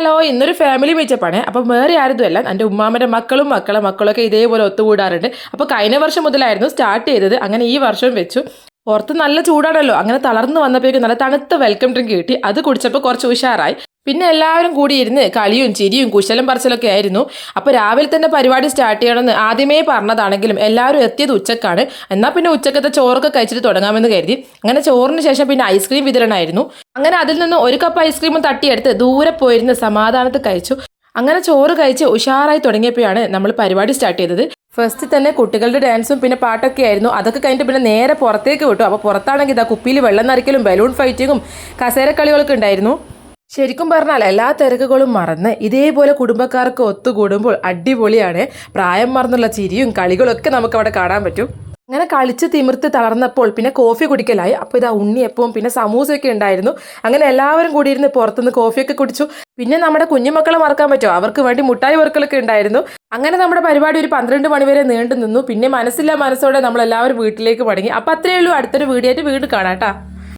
Hello, ഇന്നൊരു family മീറ്റപ്പാണ്. അപ്പം വേറെ ആരുതുമല്ല, എൻ്റെ ഉമ്മാമ്മയുടെ മക്കളൊക്കെ ഇതേപോലെ ഒത്തുകൂടാറുണ്ട്. അപ്പോൾ കഴിഞ്ഞ വർഷം മുതലായിരുന്നു സ്റ്റാർട്ട് ചെയ്തത്. അങ്ങനെ ഈ വർഷവും വെച്ചു. പുറത്ത് നല്ല ചൂടാണല്ലോ, അങ്ങനെ തളർന്നു വന്നപ്പോഴേക്കും നല്ല തണുത്ത വെൽക്കം ഡ്രിങ്ക് കിട്ടി. അത് കുടിച്ചപ്പോൾ കുറച്ച് ഉഷാറായി. പിന്നെ എല്ലാവരും കൂടി ഇരുന്ന് കളിയും ചിരിയും കുശലം പറച്ചിലൊക്കെ ആയിരുന്നു. അപ്പോൾ രാവിലെ തന്നെ പരിപാടി സ്റ്റാർട്ട് ചെയ്യണമെന്ന് ആദ്യമേ പറഞ്ഞതാണെങ്കിലും എല്ലാവരും എത്തിയത് ഉച്ചക്കാണ്. എന്നാൽ പിന്നെ ഉച്ചക്കത്തെ ചോറൊക്കെ കഴിച്ചിട്ട് തുടങ്ങാമെന്ന് കരുതി. അങ്ങനെ ചോറിന് ശേഷം പിന്നെ ഐസ്ക്രീം വിതരണമായിരുന്നു. അങ്ങനെ അതിൽ നിന്ന് ഒരു കപ്പ് ഐസ്ക്രീമും തട്ടിയെടുത്ത് ദൂരെ പോയിരുന്ന് സമാധാനത്തിൽ കഴിച്ചു. അങ്ങനെ ചോറ് കഴിച്ച് ഉഷാറായി തുടങ്ങിയപ്പോഴാണ് നമ്മൾ പരിപാടി സ്റ്റാർട്ട് ചെയ്തത്. ഫസ്റ്റ് തന്നെ കുട്ടികളുടെ ഡാൻസും പിന്നെ പാട്ടൊക്കെ ആയിരുന്നു. അതൊക്കെ കഴിഞ്ഞിട്ട് പിന്നെ നേരെ പുറത്തേക്ക് വിട്ടു. അപ്പോൾ പുറത്താണെങ്കിൽ ഇതാ കുപ്പിയിൽ വെള്ളം നിറയ്ക്കലും ബലൂൺ ഫൈറ്റിങ്ങും കസേരക്കളികളൊക്കെ ഉണ്ടായിരുന്നു. ശരിക്കും പറഞ്ഞാൽ എല്ലാ തിരക്കുകളും മറന്ന് ഇതേപോലെ കുടുംബക്കാർക്ക് ഒത്തുകൂടുമ്പോൾ അടിപൊളിയാണ്. പ്രായം മറന്നുള്ള ചിരിയും കളികളൊക്കെ നമുക്ക് അവിടെ കാണാൻ പറ്റും. അങ്ങനെ കളിച്ച് തിമിർത്ത് തളർന്നപ്പോൾ പിന്നെ കോഫി കുടിക്കലായി. അപ്പോൾ ഇതാ ഉണ്ണിയപ്പവും പിന്നെ സമൂസയൊക്കെ ഉണ്ടായിരുന്നു. അങ്ങനെ എല്ലാവരും കൂടി ഇരുന്ന് പുറത്തുനിന്ന് കോഫിയൊക്കെ കുടിച്ചു. പിന്നെ നമ്മുടെ കുഞ്ഞുമക്കളെ മറക്കാൻ പറ്റുമോ, അവർക്ക് വേണ്ടി മുട്ടായി വർക്കലൊക്കെ ഉണ്ടായിരുന്നു. അങ്ങനെ നമ്മുടെ പരിപാടി ഒരു 12 മണി വരെ നീണ്ടു നിന്നു. പിന്നെ മനസ്സില്ല മനസ്സോടെ നമ്മളെല്ലാവരും വീട്ടിലേക്ക് മടങ്ങി. അപ്പോൾ അത്രയേ ഉള്ളൂ. അടുത്തൊരു വീഡിയോ ആയിട്ട് വീണ്ടും കാണാം കേട്ടോ.